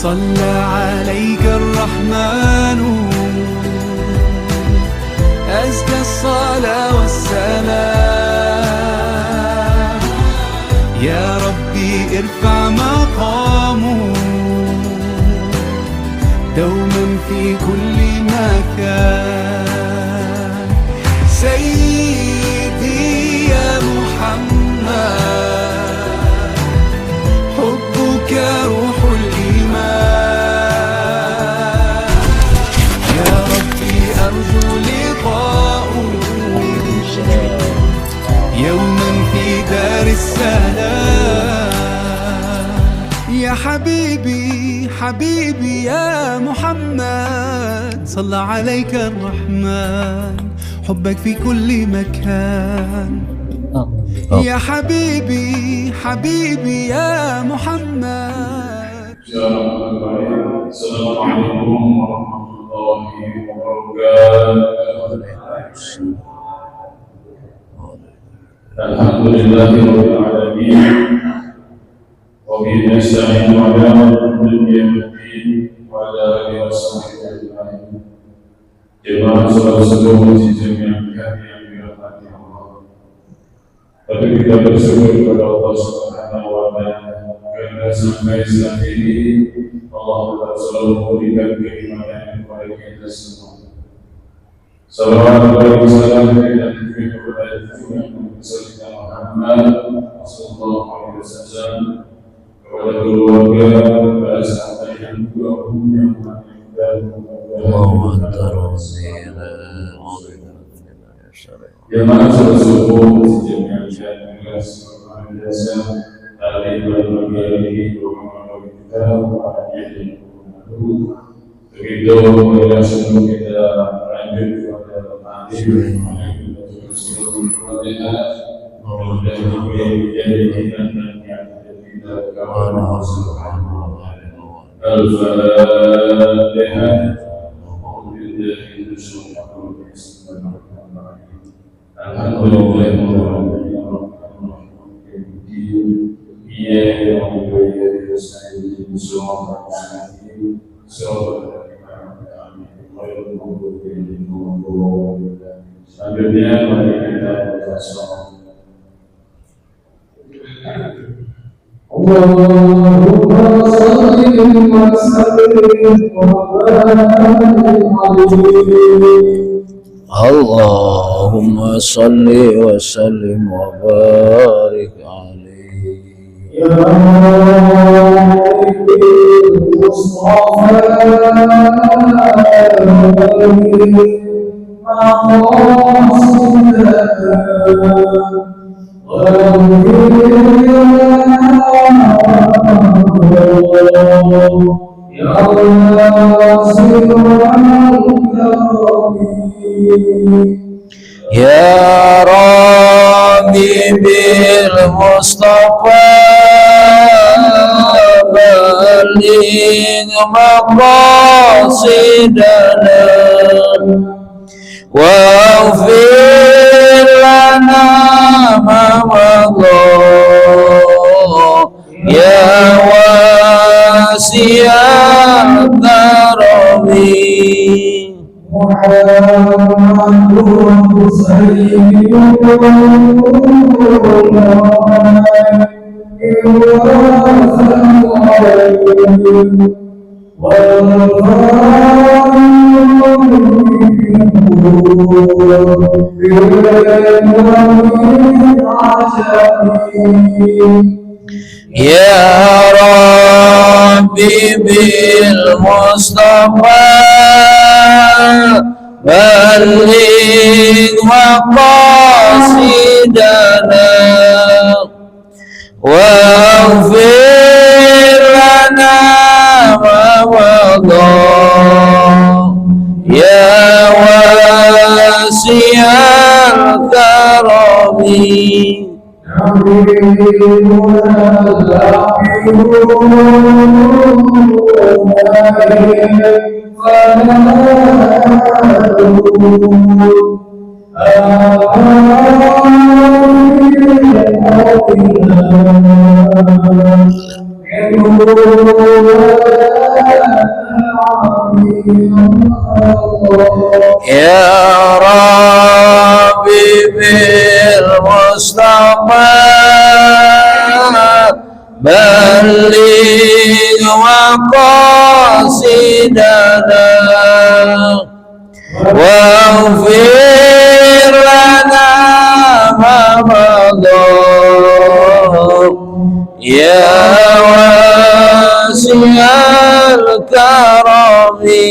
صلى عليك الرحمن أزكى الصلاة والسلام. يا ربي ارفع مقامه دوما في كل مكان. سيدي يا محمد حبك روح الإيمان. يا ربي أرجو لقاءه يوما في دار السلام. يا حبيبي حبيبي يا محمد صلى عليك الرحمن حبك في كل مكان. يا حبيبي حبيبي يا محمد. السلام عليكم ورحمة الله وبركاته. الحمد لله رب العالمين وبه نستعين على امر الدين وعلى اله وصحبه اجمعين. جماعة saudara-saudara di jamiah kami yang dirahmati Allah. Tapi kita bersyukur kepada Allah Subhanahu wa Ta'ala karena sampai saat ini Allah telah selalu memberikan keimanan kepada kita semua. Salawat dan salam dan kepada Muhammad sallallahu alaihi wasallam, kepada keluarga, kepada sahabat yang jemaah seluruh jemaah selanjutnya mari kita berdoa. Allahumma salli wa sallim wa barik alaihi. Allahumma salli wa sallim wa barik alaihi. Ya Mustafa Ya Rabbi bil Mustafa baligh maqasidana waghfir lana ma madha ya wasi'at karami. Muhammadur Ya Rabbi bil Mustafa baligh maqasidana waghfir lana ma madha ya wasi'al karami. Ya Rabbi bil Mustafa balligh maqasidana waghfir lana ma madha ya wasi'al karami.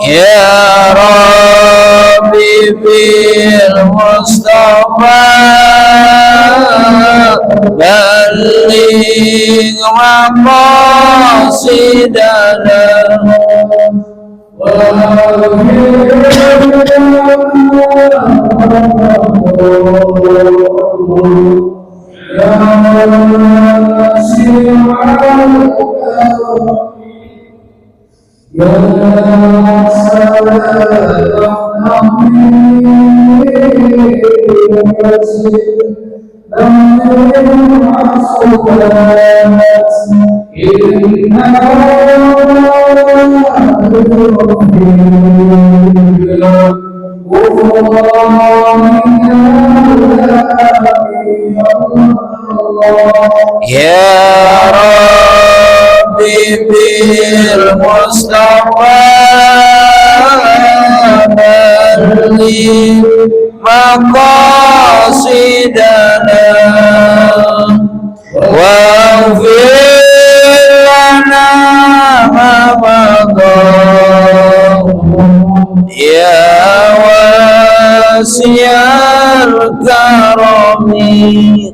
Ya Rabbi bil Mustafa balligh maqasidana Ya Rabbi bil Mustafa balligh maqasidana waghfir lana ma madha ya wasi'al karami.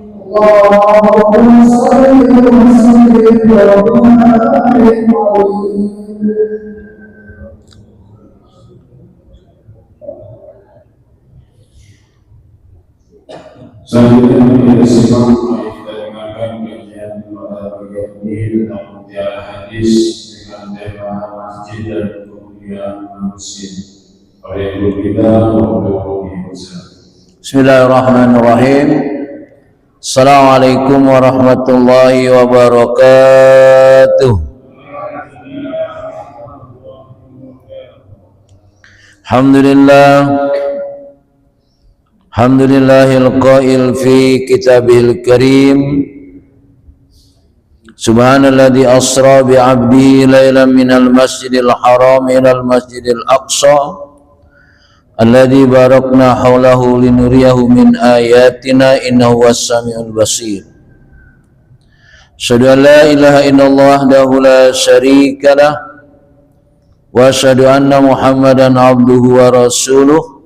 Selanjutnya kita simak kita dengarkan kajian pada bagian ini tentang mutiara hadis dengan tema masjid dan kemuliaan manusia. Oleh guru kita Muhammad Musa. Bismillahirrahmanirrahim. Assalamualaikum warahmatullahi wabarakatuh. Alhamdulillah. Alhamdulillahil qail fi kitabihil karim. Subhanalladzi asra bi 'abdihi lailan minal masjidil haram ilal masjidil aqsa alladzi barakna haulahu linuriyahu min ayatina innahu was-sami'ul basir. Asyhadu an la ilaha illallah wahdahu la syarika lah wa asyhadu anna Muhammadan abduhu wa rasuluh.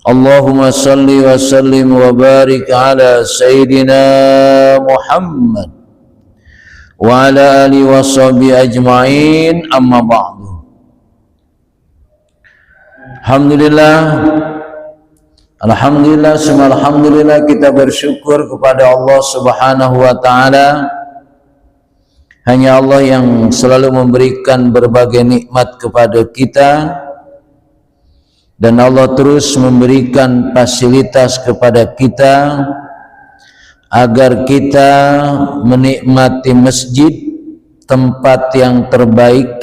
Allahumma salli wa sallim wa barik ala Sayyidina Muhammad wa ala alihi wa sahbihi ajma'in, amma ba'du. Alhamdulillah, semua alhamdulillah kita bersyukur kepada Allah Subhanahu wa taala. Hanya Allah yang selalu memberikan berbagai nikmat kepada kita, dan Allah terus memberikan fasilitas kepada kita agar kita menikmati masjid, tempat yang terbaik,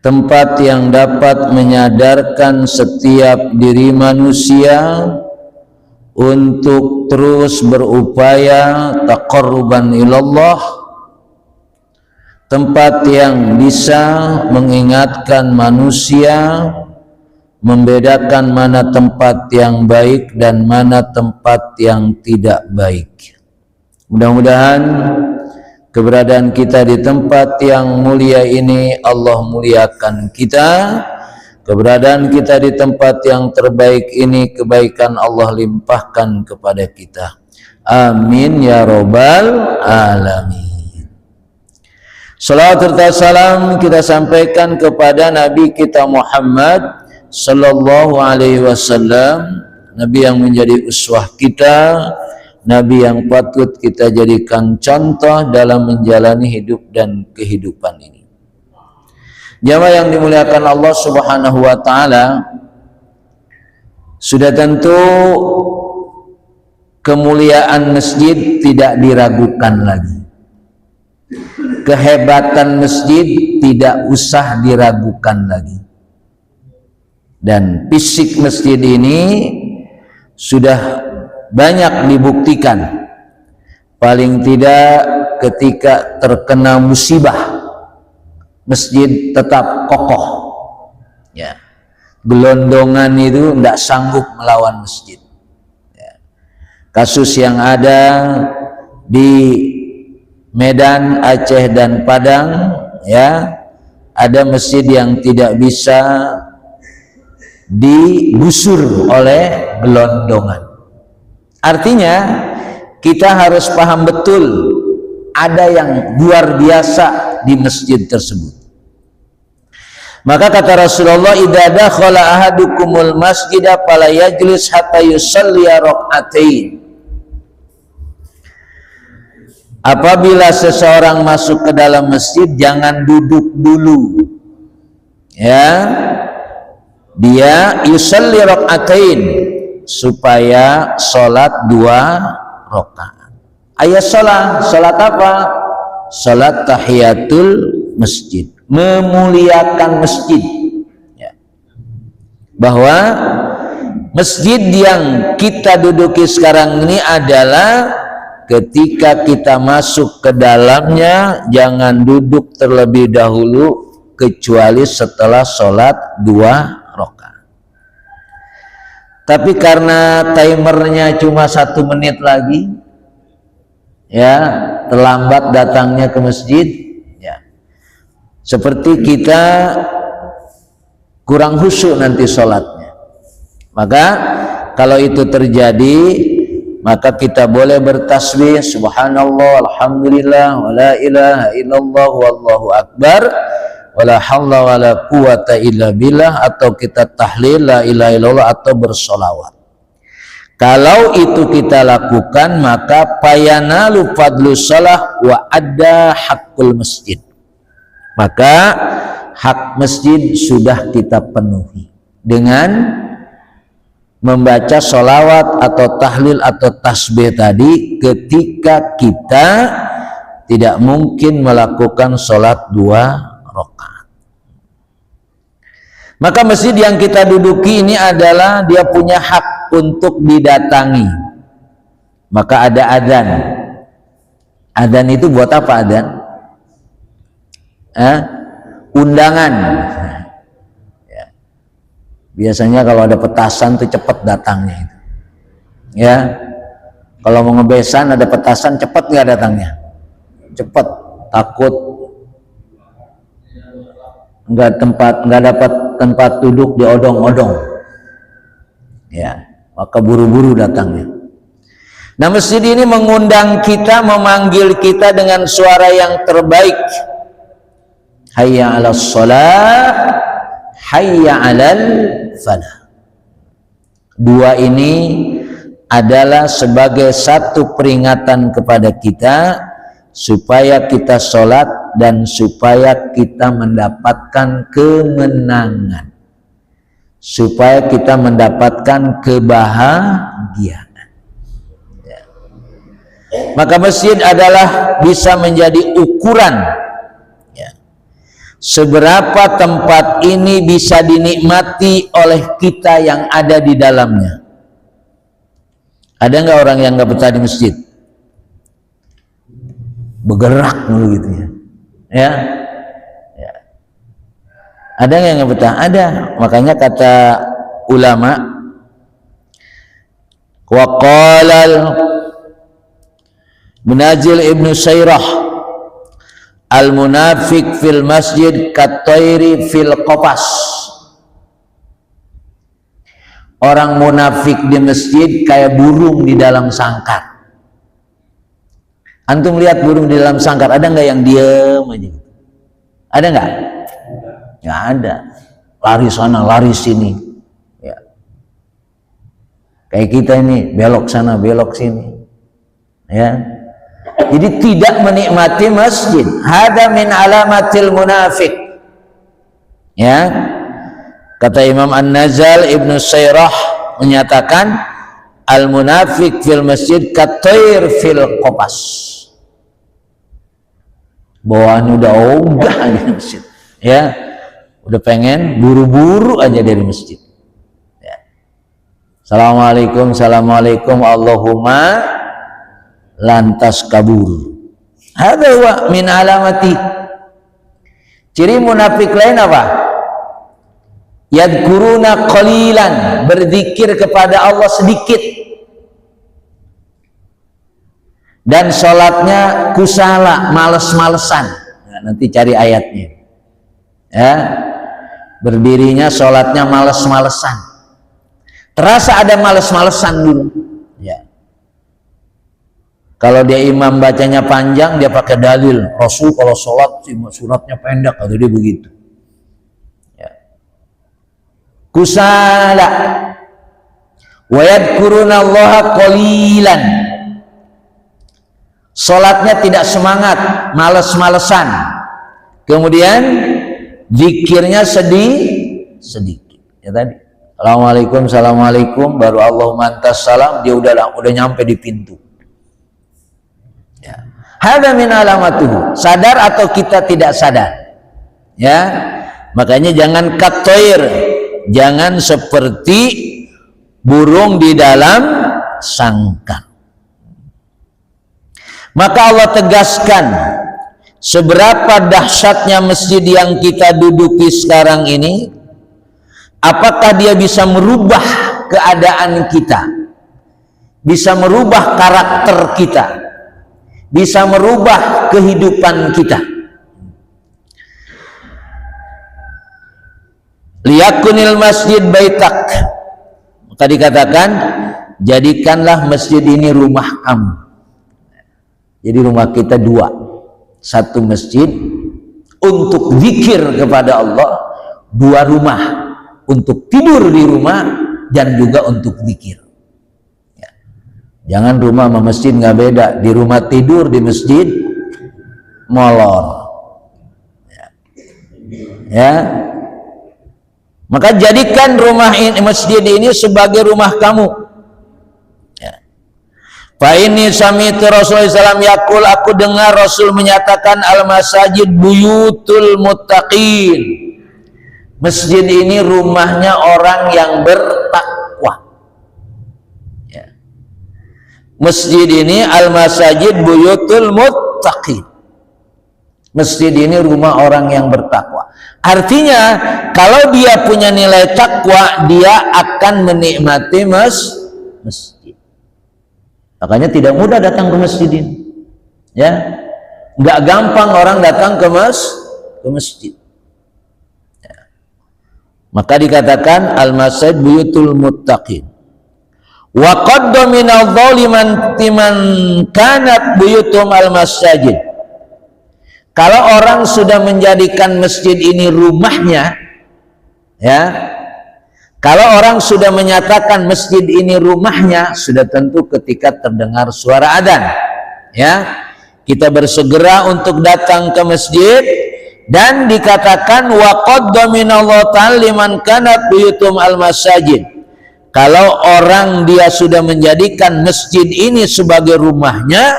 tempat yang dapat menyadarkan setiap diri manusia untuk terus berupaya taqarruban ilallah, tempat yang bisa mengingatkan manusia, membedakan mana tempat yang baik dan mana tempat yang tidak baik. Mudah-mudahan keberadaan kita di tempat yang mulia ini Allah muliakan kita. Keberadaan kita di tempat yang terbaik ini kebaikan Allah limpahkan kepada kita. Amin ya rabbal alamin. Salawat serta salam kita sampaikan kepada Nabi kita Muhammad sallallahu alaihi wasallam, Nabi yang menjadi uswah kita, Nabi yang patut kita jadikan contoh dalam menjalani hidup dan kehidupan ini. Jamaah yang dimuliakan Allah Subhanahu wa taala, sudah tentu kemuliaan masjid tidak diragukan lagi. Kehebatan masjid tidak usah diragukan lagi. Dan fisik masjid ini sudah banyak dibuktikan, paling tidak ketika terkena musibah masjid tetap kokoh ya. Gelondongan itu tidak sanggup melawan masjid ya. Kasus yang ada di Medan, Aceh dan Padang ya, ada masjid yang tidak bisa digusur oleh gelondongan. Artinya kita harus paham betul ada yang luar biasa di masjid tersebut. Maka kata Rasulullah, idza dakhala ahadukumul masjida fala yajlis hatta yusalli rak'atain. Apabila seseorang masuk ke dalam masjid, jangan duduk dulu. Ya. Dia yusalli rak'atain, supaya salat 2 rakaat. Ayat salat apa? Salat tahiyatul masjid, memuliakan masjid ya. Bahwa masjid yang kita duduki sekarang ini adalah ketika kita masuk ke dalamnya jangan duduk terlebih dahulu kecuali setelah sholat 2 rakaat. Tapi karena timernya cuma 1 menit lagi ya, terlambat datangnya ke masjid ya, seperti kita kurang khusyuk nanti sholatnya. Maka kalau itu terjadi, maka kita boleh bertasbih subhanallah alhamdulillah wala ilaha illallah wallahu akbar wala haula wala quwata illa billah, atau kita tahlil la ilaha illallah atau bersolawat. Kalau itu kita lakukan, maka payanalu fadlu shalah wa adda hakul masjid, maka hak masjid sudah kita penuhi dengan membaca sholawat atau tahlil atau tasbih tadi ketika kita tidak mungkin melakukan sholat 2 rakaat. Maka masjid yang kita duduki ini adalah dia punya hak untuk didatangi. Maka ada adzan. Adzan itu buat apa adzan? Undangan. Ya. Biasanya kalau ada petasan tuh cepat datangnya itu. Ya. Kalau mau ngebesan ada petasan cepat nggak datangnya? Cepat, takut nggak dapat tempat duduk di odong-odong. Ya, maka buru-buru datangnya. Nah, masjid ini mengundang kita, memanggil kita dengan suara yang terbaik. Hayya 'alas shalah, hayya 'alal falah. 2 ini adalah sebagai satu peringatan kepada kita supaya kita sholat dan supaya kita mendapatkan kemenangan, supaya kita mendapatkan kebahagiaan. Ya. Maka masjid adalah bisa menjadi ukuran ya, seberapa tempat ini bisa dinikmati oleh kita yang ada di dalamnya. Ada nggak orang yang nggak betah di masjid? Bergerak dulu gitu ya. Ya. Ada nggak yang nggak betah? Ada. Makanya kata ulama, wa qala Munazil Ibnu Sairah, al munafik fil masjid katairi fil qapas. Orang munafik di masjid kayak burung di dalam sangkar. Antum lihat burung di dalam sangkar, ada nggak yang diam aja? Ada nggak? Nggak ada. Lari sana, lari sini. Ya. Kayak kita ini, belok sana, belok sini. Ya. Jadi tidak menikmati masjid. Hada min alamatil munafik. Ya. Kata Imam An-Nazal Ibnu Sairah menyatakan al-munafik fil masjid katair fil qapas. Bawaannya udah ogah di masjid. Ya. Udah pengen buru-buru aja dari masjid. Ya. Assalamualaikum, assalamualaikum, Allahumma lantas kabur. Hada wa min alamati. Ciri munafik lain apa? Yadkuruna qalilan, berzikir kepada Allah sedikit, dan sholatnya kusala, males-malesan. Nah, nanti cari ayatnya ya. Berdirinya sholatnya males-malesan, terasa ada males-malesan dulu ya. Kalau dia imam bacanya panjang, dia pakai dalil Rasul kalau sholat suratnya pendek, atau dia begitu. Kusala wa yadkuruna Allaha qalilan, salatnya tidak semangat, males-malesan, kemudian zikirnya sedikit ya tadi. Assalamualaikum, assalamualaikum, baru Allahumma antas salam, dia udah nyampe di pintu ya. Hadza min alamatuhu, sadar atau kita tidak sadar ya. Makanya jangan katoir, jangan seperti burung di dalam sangkar. Maka Allah tegaskan seberapa dahsyatnya masjid yang kita duduki sekarang ini. Apakah dia bisa merubah keadaan kita, bisa merubah karakter kita, bisa merubah kehidupan kita. Liyakunil masjid baitak, maka dikatakan jadikanlah masjid ini rumah kamu. Jadi rumah kita dua, satu masjid untuk zikir kepada Allah, dua rumah untuk tidur di rumah dan juga untuk zikir ya. Jangan rumah sama masjid nggak beda, di rumah tidur, di masjid molor ya. Maka jadikan rumah ini, masjid ini sebagai rumah kamu. Ya. Fa inni sami'tu Rasulullah SAW yaqul, aku dengar Rasul menyatakan al-masajid buyutul muttaqin. Masjid ini rumahnya orang yang bertakwa. Ya. Masjid ini al-masajid buyutul muttaqin. Masjid ini rumah orang yang bertakwa. Artinya kalau dia punya nilai takwa, dia akan menikmati masjid. Makanya tidak mudah datang ke masjid ini. Ya, nggak gampang orang datang ke masjid. Ya. Maka dikatakan al-masjid buyutul muttaqin. Wa qadda minadh dhaliman timan kanat buyutum al-masajid. Kalau orang sudah menjadikan masjid ini rumahnya, ya, kalau orang sudah menyatakan masjid ini rumahnya, sudah tentu ketika terdengar suara adzan, ya, kita bersegera untuk datang ke masjid. Dan dikatakan wa qadda minallahu ta'ala liman kanat buyutum al-masajid, Kalau orang dia sudah menjadikan masjid ini sebagai rumahnya,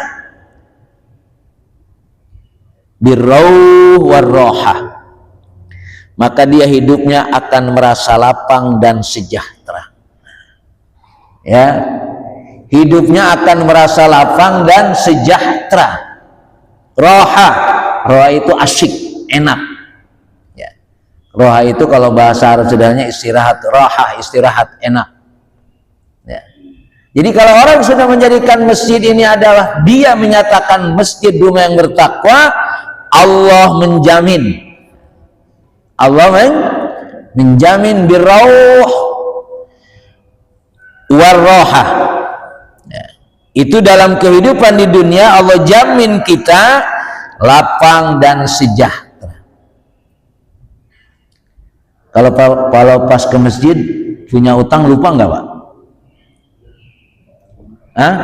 birrauh warrohah, maka dia hidupnya akan merasa lapang dan sejahtera. Ya, hidupnya akan merasa lapang dan sejahtera. Roha, roha itu asyik, enak. Ya. Roha itu kalau bahasa Arab sederhananya istirahat, roha istirahat, enak. Ya. Jadi kalau orang sudah menjadikan masjid ini adalah dia menyatakan masjid rumah yang bertakwa, Allah menjamin. Allah menjamin birrauh warroha. Ya. Itu dalam kehidupan di dunia Allah jamin kita lapang dan sejahtera. Kalau pas ke masjid punya utang lupa nggak Pak? Hah?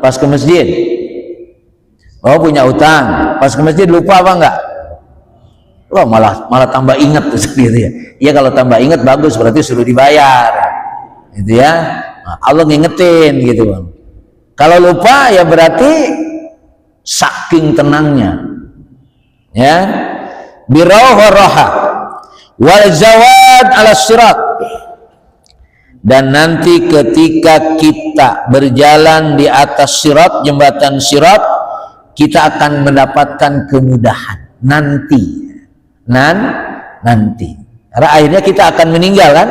Pas ke masjid, oh punya utang, pas ke masjid lupa apa enggak? Wah malah tambah ingat tuh sendiri ya. Ya kalau tambah ingat bagus, berarti suruh dibayar, gitu ya. Nah, Allah ngingetin gitu Bang. Kalau lupa ya berarti saking tenangnya, ya. Birrauh warroha wal zawad ala sirat. Dan nanti ketika kita berjalan di atas sirat, jembatan sirat, kita akan mendapatkan kemudahan nanti. Nanti. Karena akhirnya kita akan meninggal kan?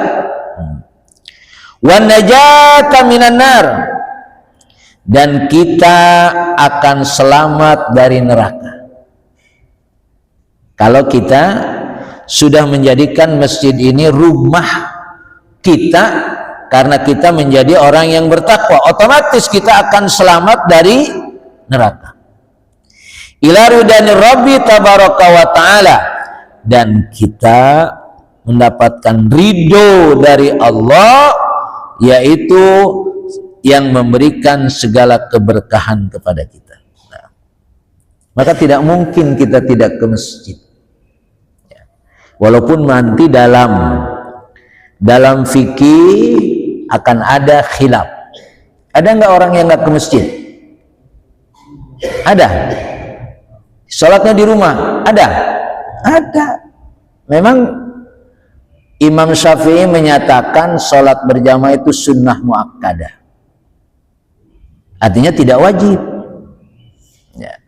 Wan najata minan nar. Dan kita akan selamat dari neraka. Kalau kita sudah menjadikan masjid ini rumah kita, karena kita menjadi orang yang bertakwa, otomatis kita akan selamat dari neraka. Ila ridani Rabbi tabaraka wa ta'ala, dan kita mendapatkan ridho dari Allah, yaitu yang memberikan segala keberkahan kepada kita. Nah, maka tidak mungkin kita tidak ke masjid, walaupun nanti dalam fikih akan ada khilaf. Ada nggak orang yang nggak ke masjid? Ada. Sholatnya di rumah? Ada. Memang Imam Syafi'i menyatakan sholat berjamaah itu sunnah muakkadah, artinya tidak wajib ya.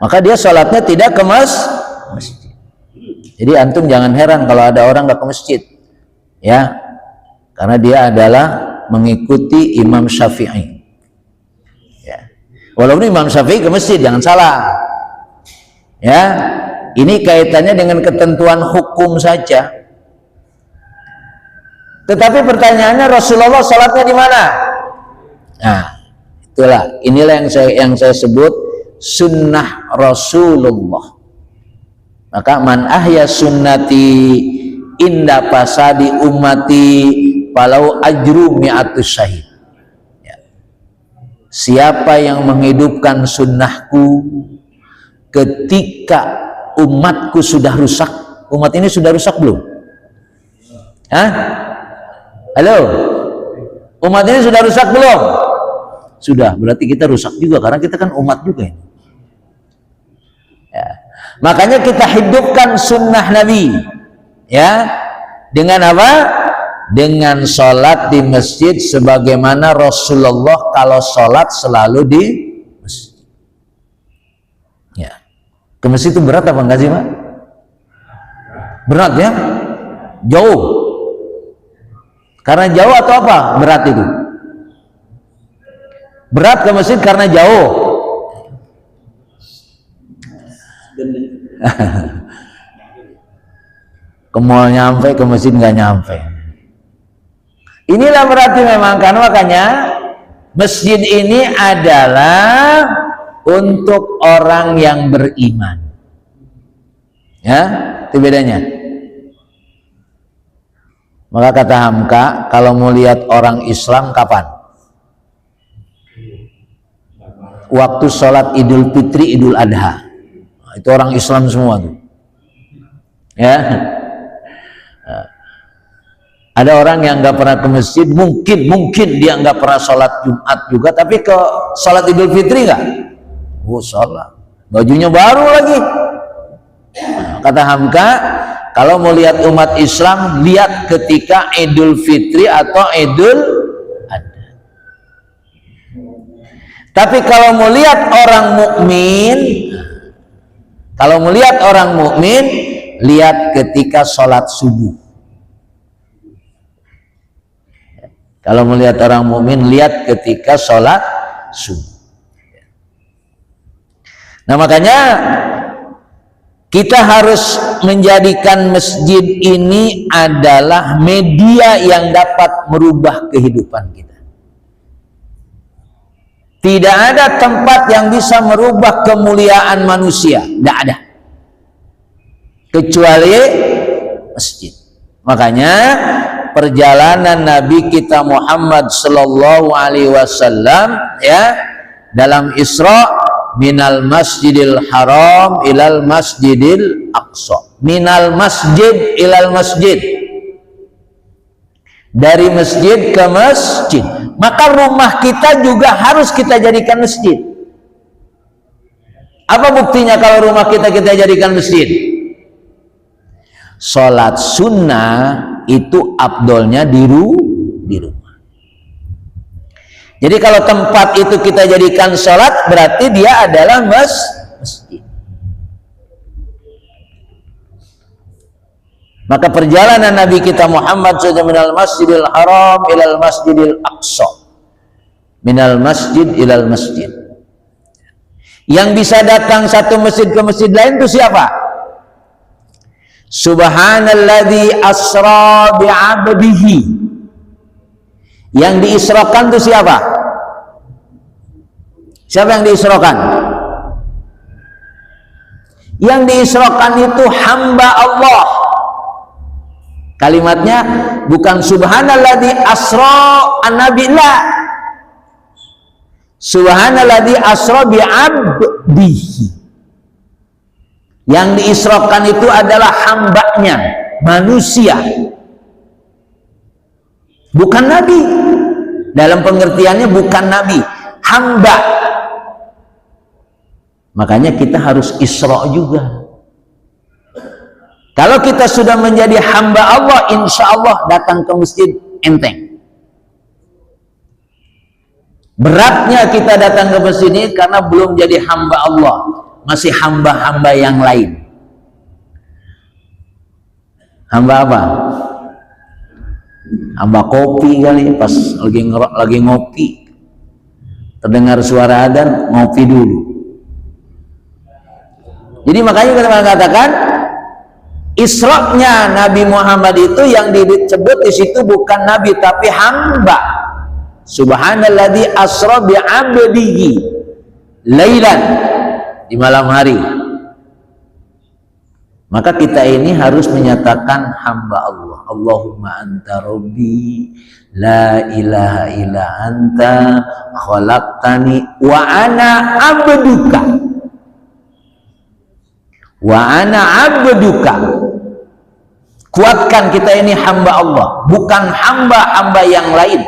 Maka dia sholatnya tidak ke masjid. Jadi antum jangan heran kalau ada orang nggak ke masjid, ya, karena dia adalah mengikuti Imam Syafi'i ya. Walaupun Imam Syafi'i ke masjid, jangan salah ya, ini kaitannya dengan ketentuan hukum saja. Tetapi pertanyaannya, Rasulullah sholatnya di mana? Nah, inilah yang saya sebut sunnah Rasulullah. Maka man ahya sunnati inda fasadi ummati falau ajru mi'atus syahid. Ya. Siapa yang menghidupkan sunnahku ketika umatku sudah rusak? Umat ini sudah rusak belum? Hah? Halo? Umat ini sudah rusak belum? Sudah, berarti kita rusak juga, karena kita kan umat juga ini. Ya. Makanya kita hidupkan sunnah Nabi, ya, dengan apa? Dengan sholat di masjid, sebagaimana Rasulullah kalau sholat selalu di masjid. Ya. Ke masjid itu berat apa enggak sih Pak? Berat ya? Jauh. Karena jauh atau apa berat itu? Berat ke masjid karena jauh. Ke mall nyampe, ke masjid nggak nyampe. Inilah berarti memang, karena makanya masjid ini adalah untuk orang yang beriman. Ya, itu bedanya. Maka kata Hamka, kalau mau lihat orang Islam kapan? Waktu sholat Idul Fitri, Idul Adha. Nah, itu orang Islam semua tuh. Ya. Ada orang yang nggak pernah ke masjid, mungkin dia nggak pernah sholat Jumat juga, tapi ke sholat Idul Fitri nggak? Oh, sholat, bajunya baru lagi. Kata Hamka, kalau mau lihat umat Islam, lihat ketika Idul Fitri atau Idul Adha. Tapi kalau mau lihat orang mukmin, lihat ketika sholat subuh. Kalau melihat orang mukmin, lihat ketika sholat subuh. Nah, makanya kita harus menjadikan masjid ini adalah media yang dapat merubah kehidupan kita. Tidak ada tempat yang bisa merubah kemuliaan manusia, tidak ada, kecuali masjid. Makanya perjalanan Nabi kita Muhammad sallallahu alaihi wasallam ya dalam Isra, minal masjidil haram ilal masjidil aqsa, minal masjid ilal masjid, dari masjid ke masjid. Maka rumah kita juga harus kita jadikan masjid. Apa buktinya kalau rumah kita jadikan masjid? Sholat sunnah itu afdolnya di rumah. Jadi kalau tempat itu kita jadikan sholat, berarti dia adalah masjid. Maka perjalanan Nabi kita Muhammad SAW minal masjidil haram ilal masjidil aqsa, minal masjid ilal masjid. Yang bisa datang satu masjid ke masjid lain itu siapa? Subhanalladzi asra bi'abdihi. Yang diisrakan itu siapa? Siapa yang diisrakan? Yang diisrakan itu hamba Allah. Kalimatnya bukan subhanalladzi asra an-nabi, la. Subhanalladzi asra bi'abdihi. Yang diisrakan itu adalah hambanya, manusia, bukan nabi. Dalam pengertiannya bukan nabi, hamba. Makanya kita harus isra juga. Kalau kita sudah menjadi hamba Allah, insya Allah datang ke masjid enteng. Beratnya kita datang ke masjid ini karena belum jadi hamba Allah, masih hamba-hamba yang lain. Hamba apa? Hamba kopi kali, pas lagi ngopi, terdengar suara adzan, ngopi dulu. Jadi makanya kita mengatakan Isra-nya Nabi Muhammad itu yang disebut di situ bukan nabi tapi hamba. Subhanalladzi asra bi'abdihi lailan, di malam hari. Maka kita ini harus menyatakan hamba Allah. Allahumma anta rabbi la ilaha illa anta khalaqtani wa ana abduka. Wa ana abduka. Kuatkan kita ini hamba Allah, bukan hamba-hamba yang lain.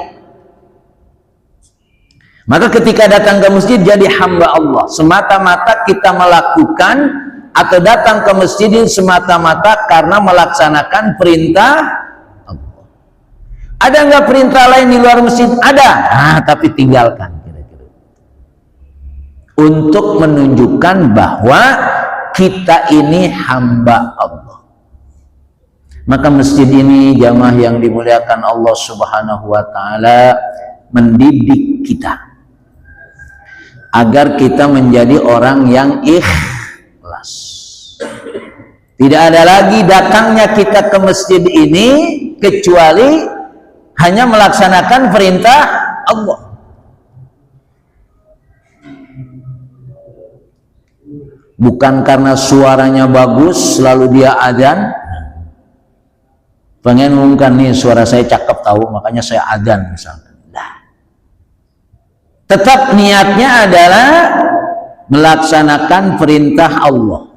Maka ketika datang ke masjid jadi hamba Allah, semata-mata kita melakukan atau datang ke masjid semata-mata karena melaksanakan perintah Allah. Ada nggak perintah lain di luar masjid? Ada, tapi tinggalkan kira-kira. Untuk menunjukkan bahwa kita ini hamba Allah. Maka masjid ini, jamaah yang dimuliakan Allah Subhanahu wa taala, mendidik kita agar kita menjadi orang yang ikhlas. Tidak ada lagi datangnya kita ke masjid ini kecuali hanya melaksanakan perintah Allah. Bukan karena suaranya bagus selalu dia adzan, pengen ngumumkan nih suara saya cakep tahu makanya saya adzan misalkan. Nah, tetap niatnya adalah melaksanakan perintah Allah.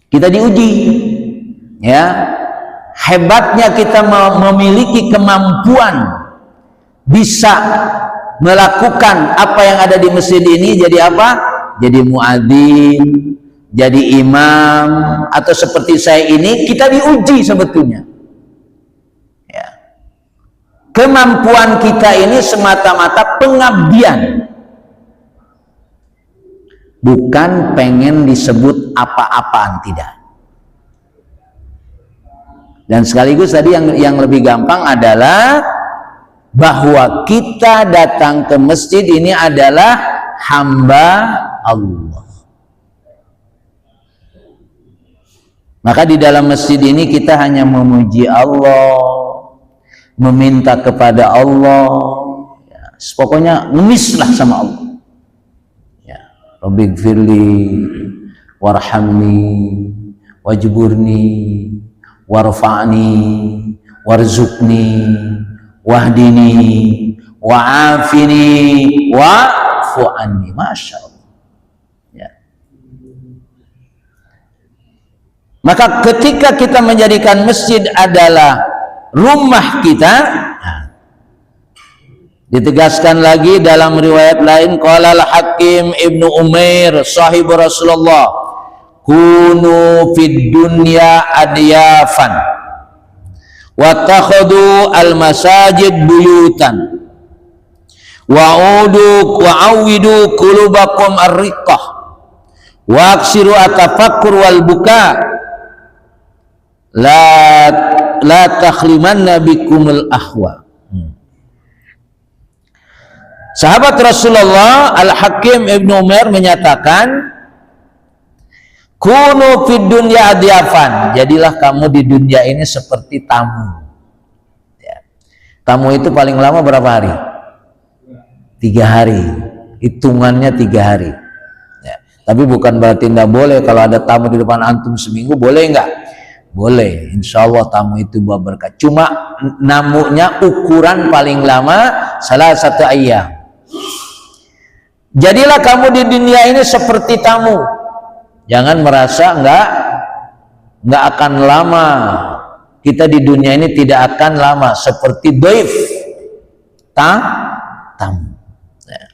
Kita diuji, ya. hebatnya kita memiliki kemampuan bisa melakukan apa yang ada di masjid ini. Jadi apa? Jadi muadzin, jadi imam, atau seperti saya ini, kita diuji sebetulnya. Ya. Kemampuan kita ini semata-mata pengabdian, bukan pengen disebut apa-apaan, tidak. Dan sekaligus tadi yang lebih gampang adalah bahwa kita datang ke masjid ini adalah hamba Allah. Maka di dalam masjid ini kita hanya memuji Allah, meminta kepada Allah, ya, pokoknya ngemislah sama Allah. Ya, Rabbighfirli warhamni wajburni warfa'ni warzuqni wahdini wa'afini wa'fu anni. Masya Allah. Ya. Maka ketika kita menjadikan masjid adalah rumah kita, ditegaskan lagi dalam riwayat lain, qala al-Hakim Ibnu Umair sahib Rasulullah, kunu fid dunya adyafan wattakhadhu al-masajid buyutan wa'awidu qulubakum ar-riqqah wa aksiru atafakkur wal buka la takhlimanna bikumul ahwa. Sahabat Rasulullah Al-Hakim Ibnu Umar menyatakan, kunu fid dunya adyafan, jadilah kamu di dunia ini seperti tamu. Ya. Tamu itu paling lama berapa hari? 3 hari. Hitungannya 3 hari. Ya. Tapi bukan berarti tidak boleh kalau ada tamu di depan antum seminggu, boleh enggak? Boleh. Insya Allah tamu itu bawa berkat. Cuma namunya ukuran paling lama salah satu ayam. Jadilah kamu di dunia ini seperti tamu. Jangan merasa nggak akan lama. Kita di dunia ini tidak akan lama, seperti dhaif, tamu. Ya.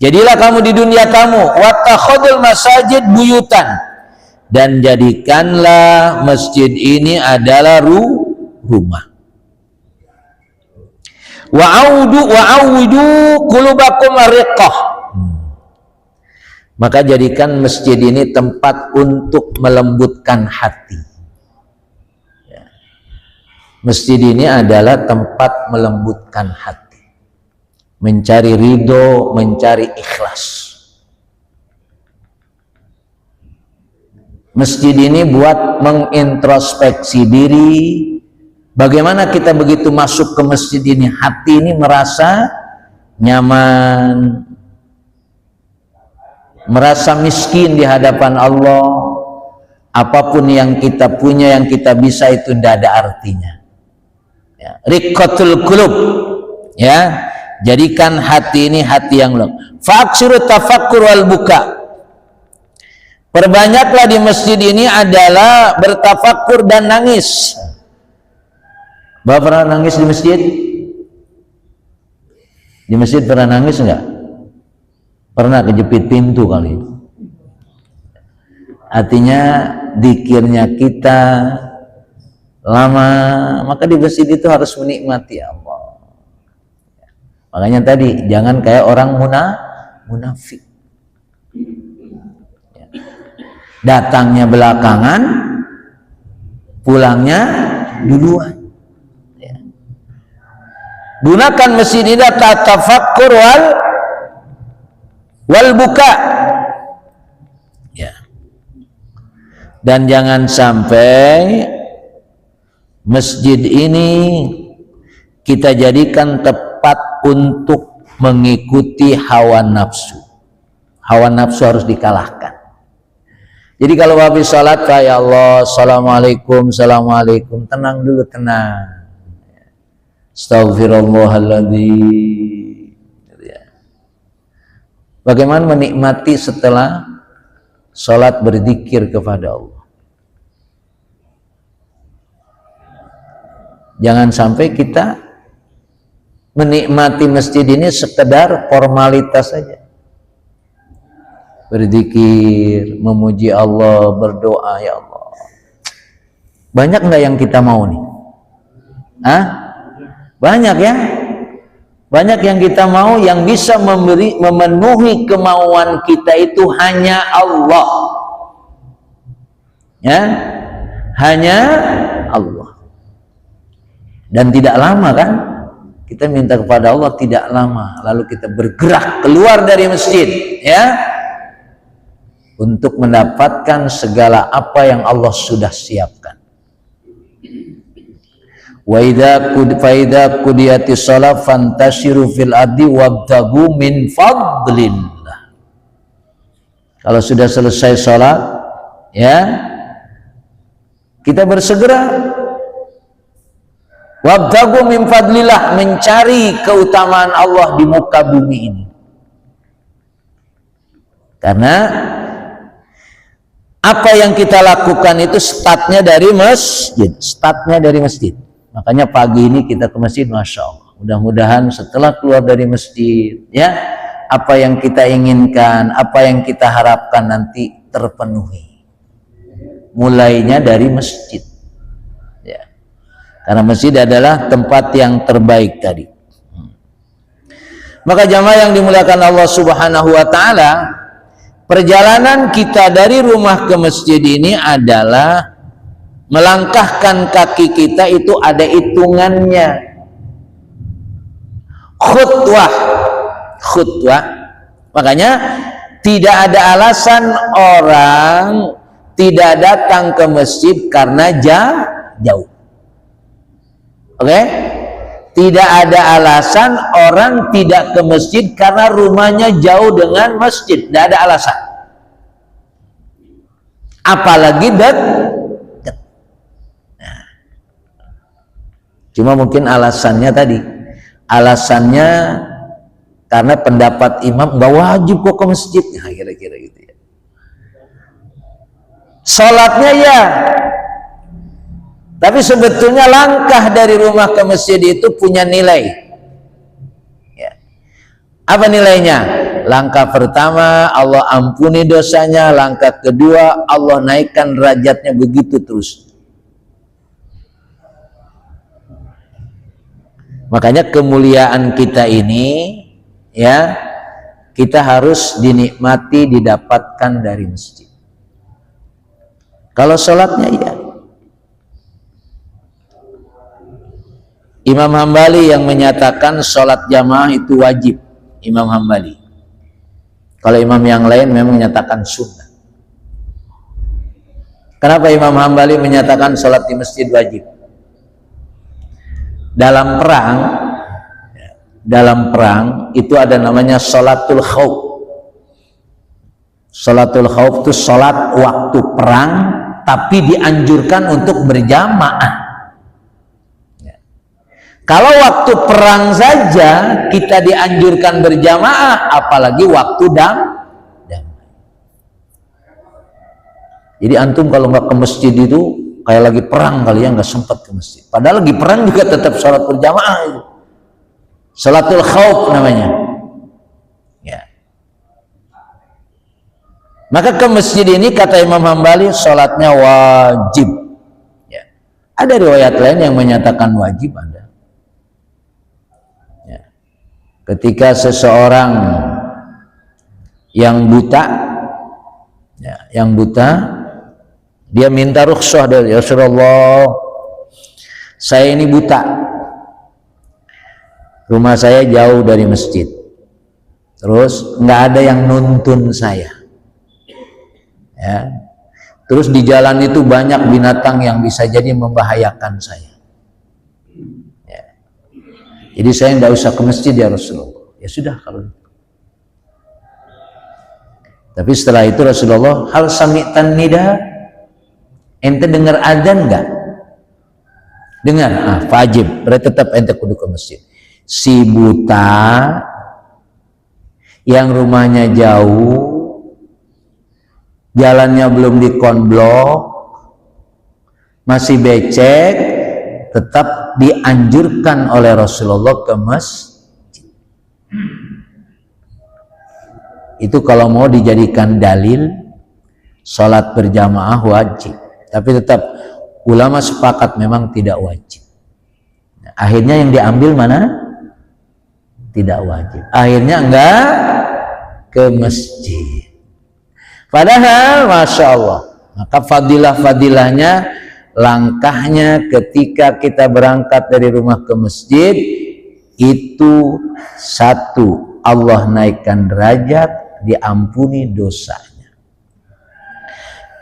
Jadilah kamu di dunia tamu. Wattakhadul masajid buyutan, dan jadikanlah masjid ini adalah rumah. Wa'awidu qulubakum ar-riqqah. Maka jadikan masjid ini tempat untuk melembutkan hati. Ya. Masjid ini adalah tempat melembutkan hati, mencari ridho, mencari ikhlas. Masjid ini buat mengintrospeksi diri. Bagaimana kita begitu masuk ke masjid ini, hati ini merasa nyaman, merasa miskin di hadapan Allah. Apapun yang kita punya, yang kita bisa, itu tidak ada artinya. Ya. Riqqatul qulub, ya, jadikan hati ini hati yang lembut. Fa'aksiru tafakkur wal buka, perbanyaklah di masjid ini adalah bertafakur dan nangis. Bapak pernah nangis di masjid? Di masjid pernah nangis enggak? Pernah kejepit pintu kali. Artinya dikirnya kita lama, maka di masjid itu harus menikmati Allah. Makanya tadi jangan kayak orang munafik. Datangnya belakangan, pulangnya duluan. Gunakan masjid ini tafakkur wal buka, ya. Dan jangan sampai masjid ini kita jadikan tempat untuk mengikuti hawa nafsu. Hawa nafsu harus dikalahkan. Jadi kalau habis salat, ya Allah, assalamualaikum, assalamualaikum, tenang dulu, tenang. Astaghfirullahaladzim. Bagaimana menikmati setelah sholat berzikir kepada Allah? Jangan sampai kita menikmati masjid ini sekedar formalitas saja. Berzikir, memuji Allah, berdoa, ya Allah. Banyak nggak yang kita mau nih? Hah? Banyak ya? Banyak yang kita mau, yang bisa memenuhi kemauan kita itu hanya Allah. Ya, hanya Allah. Dan tidak lama kan? Kita minta kepada Allah tidak lama, lalu kita bergerak keluar dari masjid, ya, untuk mendapatkan segala apa yang Allah sudah siapkan. Wa idza qudiyatis shalah fantashiru fil ardi wabtaghu min fadlillah. Kalau sudah selesai sholat, ya, kita bersegera wabtaghu min fadlillah, mencari keutamaan Allah di muka bumi ini. Karena apa yang kita lakukan itu startnya dari masjid. Makanya pagi ini kita ke masjid, masya Allah. Mudah-mudahan setelah keluar dari masjid, ya, apa yang kita inginkan, apa yang kita harapkan nanti terpenuhi. Mulainya dari masjid. Ya. Karena masjid adalah tempat yang terbaik tadi. Maka jamaah yang dimuliakan Allah Subhanahu wa taala, perjalanan kita dari rumah ke masjid ini adalah melangkahkan kaki kita itu ada hitungannya. Khutwah. Makanya tidak ada alasan orang tidak datang ke masjid karena jauh. Oke? Tidak ada alasan orang tidak ke masjid karena rumahnya jauh dengan masjid. Tidak ada alasan. Apalagi dekat. Cuma mungkin alasannya karena pendapat imam nggak wajib kok ke masjid, nah, kira-kira gitu ya. Sholatnya ya, tapi sebetulnya langkah dari rumah ke masjid itu punya nilai. Ya. Apa nilainya? Langkah pertama Allah ampuni dosanya, langkah kedua Allah naikkan derajatnya, begitu terus. Makanya kemuliaan kita ini, ya, kita harus dinikmati, didapatkan dari masjid. Kalau sholatnya ya, Imam Hambali yang menyatakan sholat jamaah itu wajib, Imam Hambali. Kalau imam yang lain memang menyatakan sunnah. Kenapa Imam Hambali menyatakan sholat di masjid wajib? Dalam perang itu ada namanya sholatul khauf. Sholatul khauf itu sholat waktu perang, tapi dianjurkan untuk berjamaah. Ya. Kalau waktu perang saja kita dianjurkan berjamaah, apalagi waktu damai. Jadi antum kalau nggak ke masjid itu kayak lagi perang kali ya, nggak sempat ke masjid. Padahal lagi perang juga tetap sholat berjamaah itu. Sholatul khauf namanya. Ya. Maka ke masjid ini kata Imam Hambali sholatnya wajib. Ya. Ada riwayat lain yang menyatakan wajib ada. Ya. Ketika seseorang yang buta, dia minta rukhsah dari Rasulullah, saya ini buta, rumah saya jauh dari masjid, terus nggak ada yang nuntun saya, ya. Terus di jalan itu banyak binatang yang bisa jadi membahayakan saya, ya. Jadi saya nggak usah ke masjid ya Rasulullah. Ya sudah kalau itu. Tapi setelah itu Rasulullah, hal sami'tan nida, ente dengar adzan enggak? Dengar, wajib, berarti tetap ente kudu ke masjid. Si buta yang rumahnya jauh, jalannya belum dikonblok, masih becek, tetap dianjurkan oleh Rasulullah ke masjid. Itu kalau mau dijadikan dalil sholat berjamaah wajib, tapi tetap ulama sepakat memang tidak wajib. Akhirnya yang diambil mana? Tidak wajib. Akhirnya enggak ke masjid. Padahal Masya Allah, maka fadilah-fadilahnya, langkahnya ketika kita berangkat dari rumah ke masjid itu satu, Allah naikkan derajat, diampuni dosanya.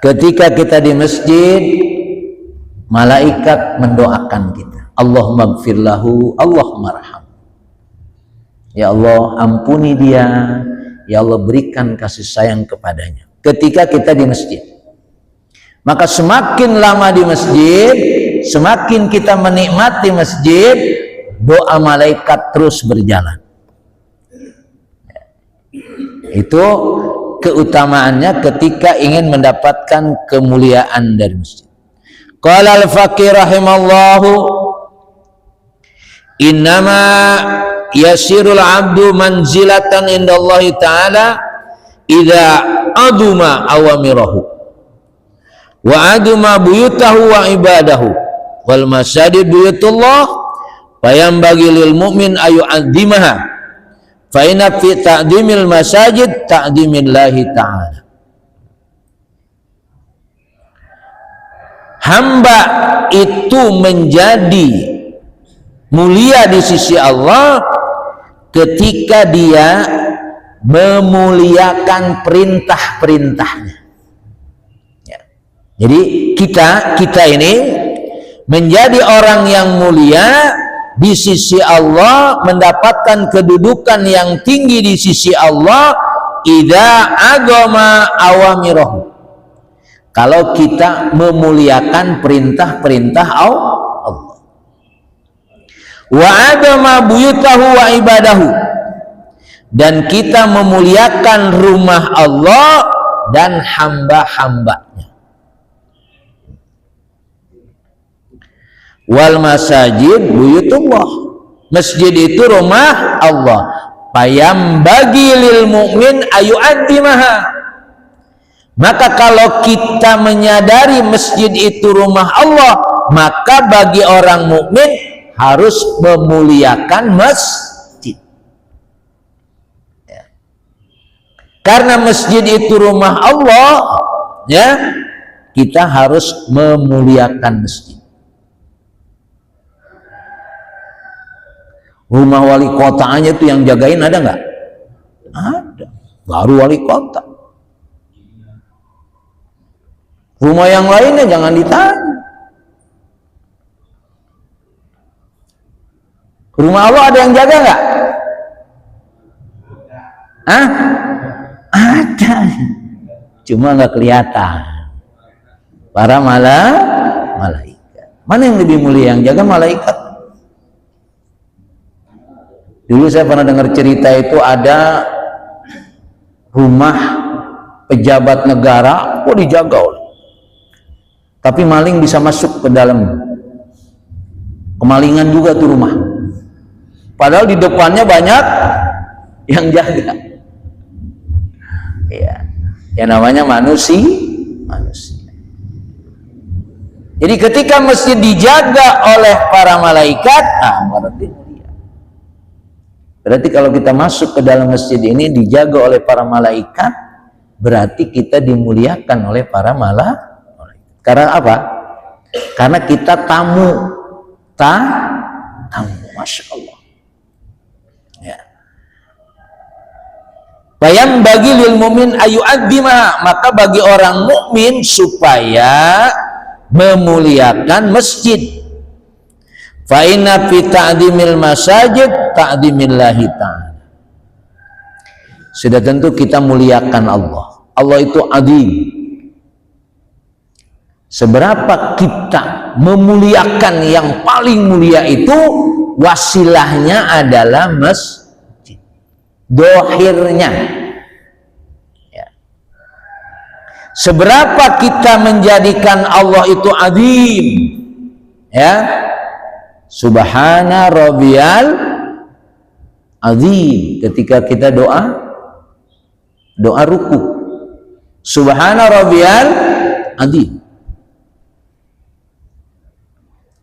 Ketika kita di masjid, malaikat mendoakan kita, Allahumma gfir lahu, Allahumma arham. Ya Allah, ampuni dia, ya Allah berikan kasih sayang kepadanya. Ketika kita di masjid, maka semakin lama di masjid, semakin kita menikmati masjid, doa malaikat terus berjalan. Itu keutamaannya ketika ingin mendapatkan kemuliaan dari masjid. Qala al-faqih rahimallahu, innama yasirul abdu manzilatan indallahi ta'ala idza aduma awamirahu wa aduma buyutahu wa ibadahu wal masajid buyutullah fayambagi lil mu'min ayu azimaha fa inna fi ta'dimil masajid ta'dimillahi ta'ala. Hamba itu menjadi mulia di sisi Allah ketika dia memuliakan perintah-perintahnya. Ya. Jadi kita ini menjadi orang yang mulia di sisi Allah, mendapatkan kedudukan yang tinggi di sisi Allah idza agama awamirahu, kalau kita memuliakan perintah-perintah Allah. Wa adama buyutahu wa ibadahu, dan kita memuliakan rumah Allah dan hamba-hambanya. Wal masajid buyutullah, masjid itu rumah Allah. Payam bagi lil mu'min ayu'addimaha, maka kalau kita menyadari masjid itu rumah Allah, maka bagi orang mukmin harus memuliakan masjid. Ya. Karena masjid itu rumah Allah, ya, kita harus memuliakan masjid. Rumah wali kota aja tuh yang jagain ada nggak? Ada. Baru wali kota. Rumah yang lainnya jangan ditanya. Rumah Allah ada yang jaga nggak? Hah? Ada. Cuma nggak kelihatan. Para malaikat. Mana yang lebih mulia, yang jaga malaikat? Dulu saya pernah dengar cerita itu ada rumah pejabat negara, kok dijaga oleh, tapi maling bisa masuk ke dalam. Kemalingan juga tuh rumah. Padahal di depannya banyak yang jaga. Ya, yang namanya manusia. Jadi ketika masjid dijaga oleh para malaikat, berarti kalau kita masuk ke dalam masjid ini dijaga oleh para malaikat, berarti kita dimuliakan oleh para malaikat. Karena apa? Karena kita tamu, Masya Allah. Ya. Bayang bagi lil mu'min ayu'adzimah, maka bagi orang mukmin supaya memuliakan masjid. Fa inna fi ta'dimil masajid ta'dimillahi ta'ala. Sudah tentu kita muliakan Allah. Allah itu azim. Seberapa kita memuliakan yang paling mulia itu, wasilahnya adalah masjid. Dohirnya. Ya. Seberapa kita menjadikan Allah itu azim, ya, Subhana rabbiyal azim. Ketika kita doa ruku, subhana rabbiyal azim.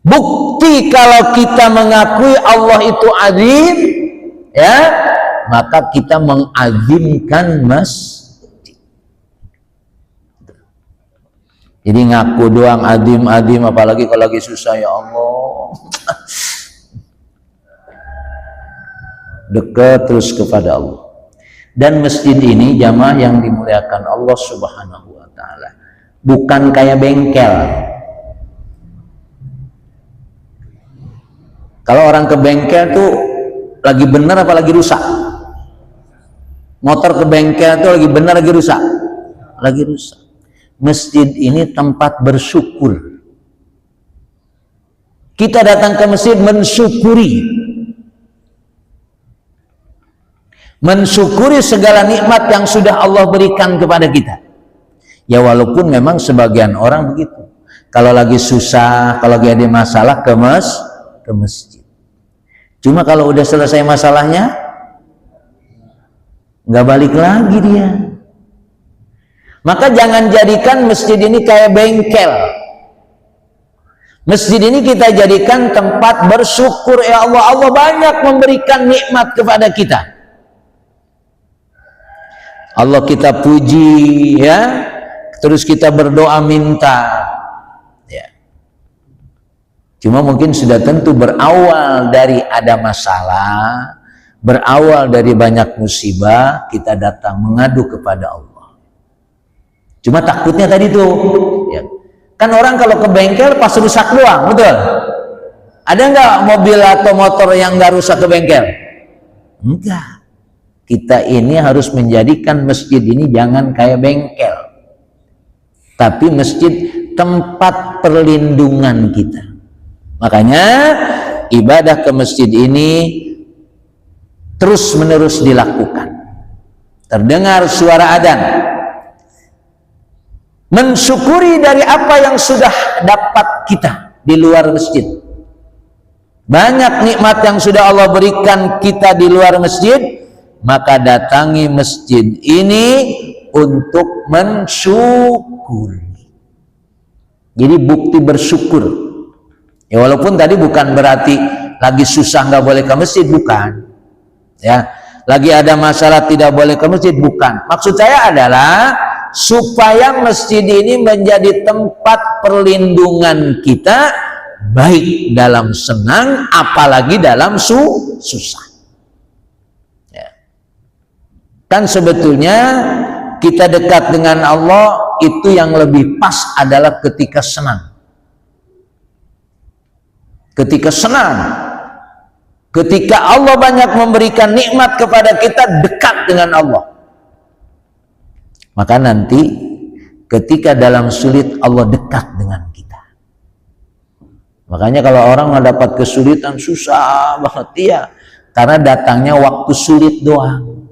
Bukti kalau kita mengakui Allah itu azim, ya, maka kita mengazimkan masjid. Jadi ngaku doang azim, apalagi kalau lagi susah, ya Allah. Dekat terus kepada Allah. Dan masjid ini jamaah yang dimuliakan Allah Subhanahu wa taala, bukan kayak bengkel. Kalau orang ke bengkel tuh lagi benar apa lagi rusak? Motor ke bengkel tuh lagi benar lagi rusak? Lagi rusak. Masjid ini tempat bersyukur. Kita datang ke masjid mensyukuri. Mensyukuri segala nikmat yang sudah Allah berikan kepada kita. Ya walaupun memang sebagian orang begitu. Kalau lagi susah, kalau lagi ada masalah ke masjid. Cuma kalau udah selesai masalahnya, nggak balik lagi dia. Maka jangan jadikan masjid ini kayak bengkel. Masjid ini kita jadikan tempat bersyukur. Ya Allah, Allah banyak memberikan nikmat kepada kita. Allah kita puji, ya. Terus kita berdoa minta. Cuma mungkin sudah tentu berawal dari ada masalah, berawal dari banyak musibah, kita datang mengadu kepada Allah. Cuma takutnya tadi tuh, ya. Kan orang kalau ke bengkel pas rusak doang, betul? Ada nggak mobil atau motor yang nggak rusak ke bengkel? Enggak. Kita ini harus menjadikan masjid ini jangan kayak bengkel, tapi masjid tempat perlindungan kita. Makanya ibadah ke masjid ini terus menerus dilakukan. Terdengar suara adzan, mensyukuri dari apa yang sudah dapat kita di luar masjid. Banyak nikmat yang sudah Allah berikan kita di luar masjid, maka datangi masjid ini untuk mensyukuri. Jadi bukti bersyukur. Ya walaupun tadi bukan berarti lagi susah nggak boleh ke masjid, bukan. Ya, lagi ada masalah tidak boleh ke masjid, bukan. Maksud saya adalah supaya masjid ini menjadi tempat perlindungan kita, baik dalam senang apalagi dalam susah. Ya. Kan sebetulnya kita dekat dengan Allah itu yang lebih pas adalah ketika senang. Ketika senang, ketika Allah banyak memberikan nikmat kepada kita, dekat dengan Allah. Maka nanti ketika dalam sulit, Allah dekat dengan kita. Makanya kalau orang mendapat kesulitan, susah banget, ya, karena datangnya waktu sulit doang.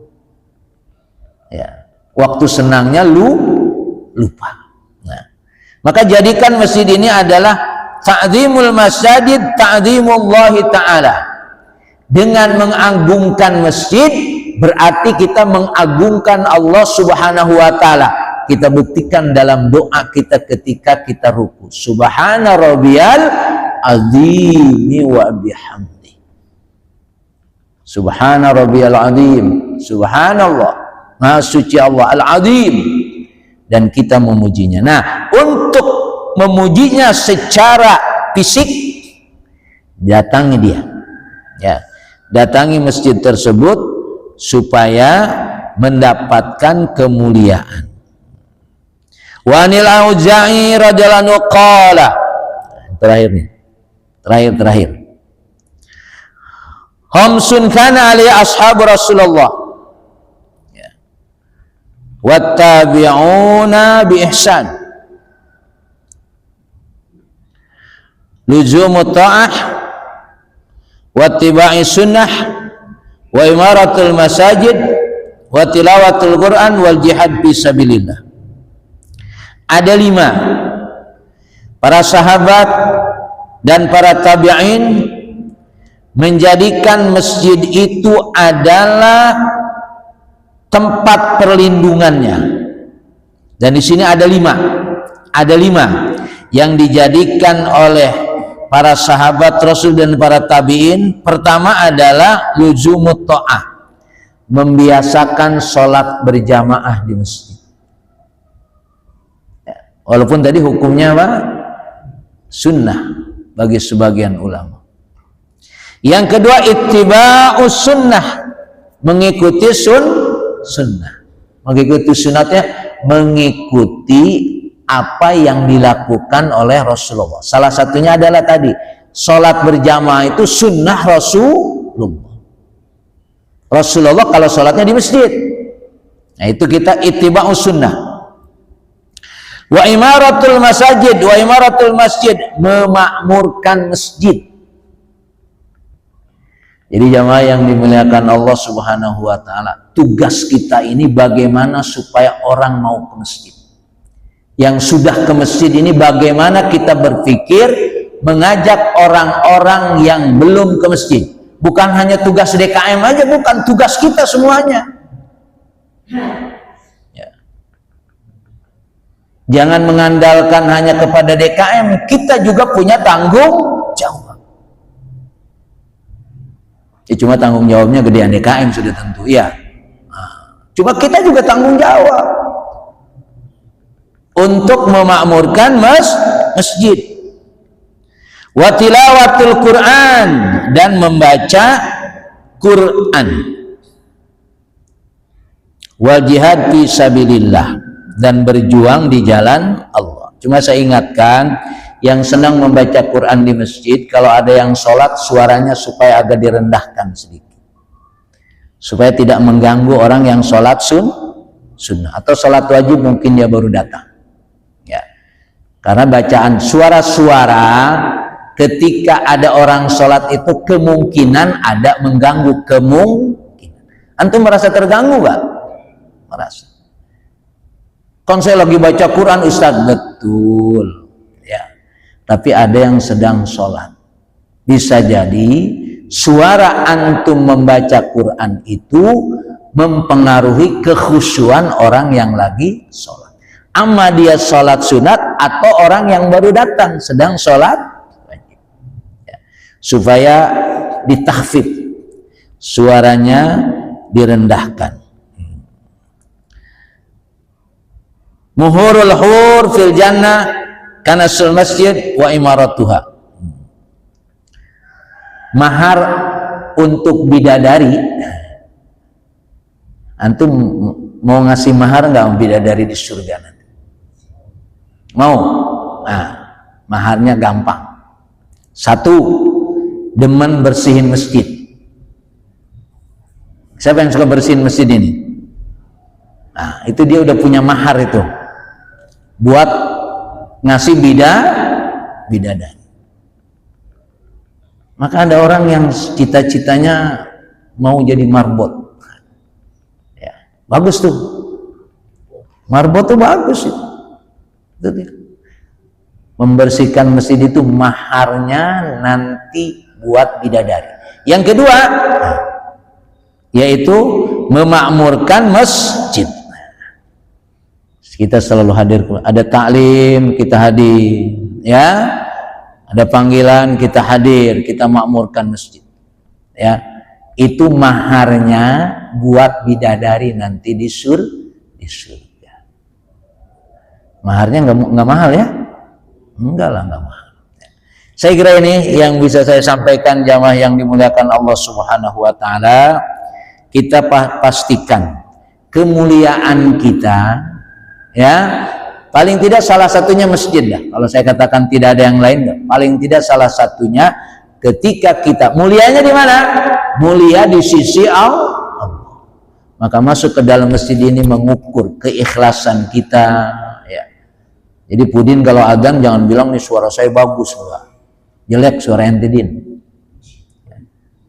Ya, waktu senangnya lupa. Nah, maka jadikan masjid ini adalah ta'zimul masjid, ta'zimullahi ta'ala. Dengan mengagungkan masjid berarti kita mengagungkan Allah Subhanahu wa ta'ala. Kita buktikan dalam doa kita ketika kita ruku. Subhana rabbiyal azimi wa bihamdi. Subhana rabbiyal azim. Subhanallah, Maha suci Allah al-azim. Dan kita memujinya. Nah, untuk memujinya secara fisik, datangi dia, ya, datangi masjid tersebut supaya mendapatkan kemuliaan. Wa anil Auza'i radhiyallahu anhu qala, terakhir nih, terakhir. Khamsun kana ali ashabu Rasulullah, ya, wattabi'una bi ihsan. Luzumut ta'ah wa tiba'i sunnah wa imaratul masajid wa tilawatul Quran wal jihad fi sabilillah. Ada 5 para sahabat dan para tabi'in menjadikan masjid itu adalah tempat perlindungannya. Dan di sini ada lima yang dijadikan oleh para sahabat Rasul dan para tabi'in. Pertama adalah luzumut ta'ah, membiasakan sholat berjamaah di masjid. Walaupun tadi hukumnya apa? Sunnah bagi sebagian ulama. Yang kedua, ittiba'us sunnah, mengikuti sunnah. Mengikuti sunnahnya, mengikuti apa yang dilakukan oleh Rasulullah. Salah satunya adalah tadi, sholat berjamaah itu sunnah Rasulullah kalau sholatnya di masjid. Nah itu kita ittiba'us sunnah. Wa imaratul masjid, memakmurkan masjid. Jadi jamaah yang dimuliakan Allah Subhanahu wa ta'ala, tugas kita ini bagaimana supaya orang mau ke masjid. Yang sudah ke masjid ini bagaimana kita berpikir mengajak orang-orang yang belum ke masjid. Bukan hanya tugas DKM aja, bukan, tugas kita semuanya. Ya. Jangan mengandalkan hanya kepada DKM, kita juga punya tanggung jawab. Ya, cuma tanggung jawabnya gedean DKM sudah tentu, ya. Cuma kita juga tanggung jawab untuk memakmurkan masjid. Wa tilawatul Quran, dan membaca Quran. Wal jihad fi sabilillah, dan berjuang di jalan Allah. Cuma saya ingatkan, yang senang membaca Quran di masjid, kalau ada yang sholat suaranya supaya agak direndahkan sedikit, supaya tidak mengganggu orang yang sholat sunnah atau sholat wajib, mungkin dia baru datang ya. Karena bacaan suara-suara ketika ada orang sholat itu kemungkinan ada mengganggu, kemungkinan. Antum merasa terganggu gak? Merasa. Kon saya lagi baca Quran Ustaz, betul ya. Tapi ada yang sedang sholat, bisa jadi suara antum membaca Quran itu mempengaruhi kekhusyuan orang yang lagi sholat. Amma dia sholat sunat atau orang yang baru datang sedang sholat wajib ya. Supaya ditakhfif, suaranya direndahkan. Muhurul hur fil jannah kanasul masjid wa imaratuha. Mahar untuk bidadari, antum mau ngasih mahar nggak bidadari di surga nanti? Mau? Nah, maharnya gampang. Satu, demen bersihin masjid. Siapa yang suka bersihin masjid ini? Nah, itu dia udah punya mahar itu buat ngasih bidadari. Maka ada orang yang cita-citanya mau jadi marbot ya, bagus tuh, marbot tuh bagus itu dia. Membersihkan masjid itu maharnya nanti buat bidadari. Yang kedua yaitu memakmurkan masjid. Kita selalu hadir, ada taklim kita hadir ya, ada panggilan kita hadir, kita makmurkan masjid ya. Itu maharnya buat bidadari nanti di surga. Maharnya nggak mahal ya? Enggak lah, nggak mahal. Saya kira ini yang bisa saya sampaikan jamaah yang dimuliakan Allah Subhanahu wa ta'ala. Kita pastikan kemuliaan kita ya, paling tidak salah satunya masjid lah. Kalau saya katakan tidak ada yang lain, paling tidak salah satunya ketika kita mulianya di mana? Mulia di sisi Allah. Maka masuk ke dalam masjid ini mengukur keikhlasan kita ya. Jadi Pudin kalau adzan jangan bilang nih suara saya bagus, enggak. Jelek suara ente Din.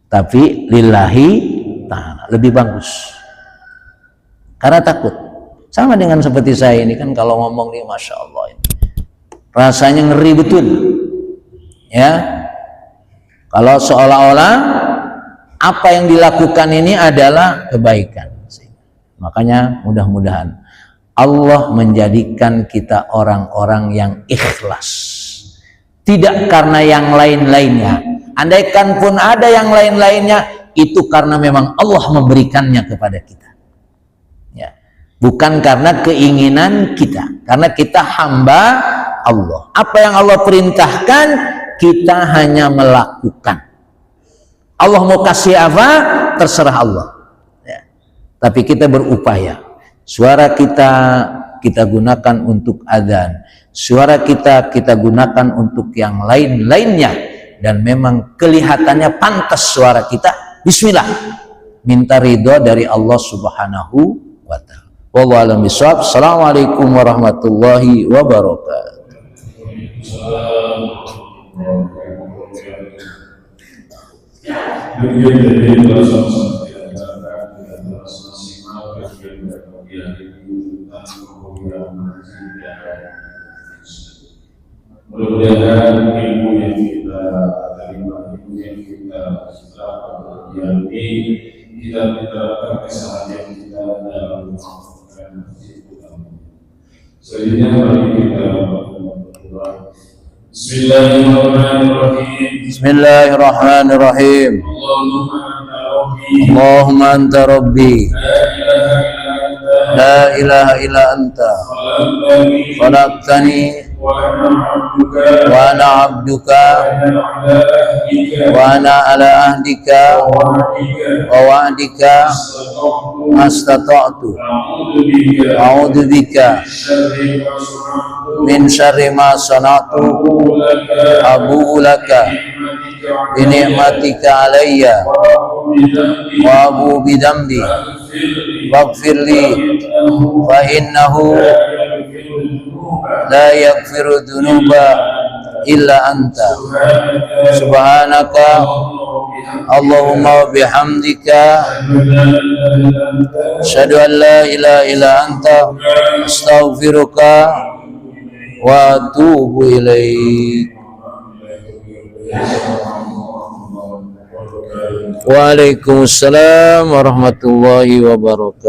Tapi lillahi ta'ala lebih bagus. Karena takut. Sama dengan seperti saya ini kan, kalau ngomong nih Masya Allah ini rasanya ngeri betul ya. Kalau seolah-olah apa yang dilakukan ini adalah kebaikan. Makanya mudah-mudahan Allah menjadikan kita orang-orang yang ikhlas, tidak karena yang lain-lainnya. Andaikan pun ada yang lain-lainnya, itu karena memang Allah memberikannya kepada kita, ya, bukan karena keinginan kita, karena kita hamba Allah. Apa yang Allah perintahkan, kita hanya melakukan. Allah mau kasih apa, terserah Allah, ya. Tapi kita berupaya. Suara kita gunakan untuk adzan, suara kita gunakan untuk yang lain-lainnya, dan memang kelihatannya pantas suara kita. Bismillah, minta ridho dari Allah Subhanahu wa ta'ala. Wallahu a'lam bishawab. Assalamualaikum warahmatullahi wabarakatuh. Mudah-mudahan ilmu yang kita terima, ilmu yang kita setelah ini kita terapkan keseharian kita dalam melakukan selanjutnya mari kita berdoa. Bismillahirrahmanirrahim. Bismillahirrahmanirrahim. Allahumma anta rabbi la ilaha illa anta khalaqtani wa ana abduka wa ana ala ahdika wa wa'dika mastata'tu a'udzu bika min syarri ma sana'tu abu'u laka bi ni'matika alayya wa abu bidambi waghfirli fa innahu la yaghfiru dhunuba illa anta subhanaka Allahumma bihamdika asyhadu an la ilaha illa anta astaghfiruka wa atubu ilaik. Waalaikumsalam warahmatullahi wabarakatuh.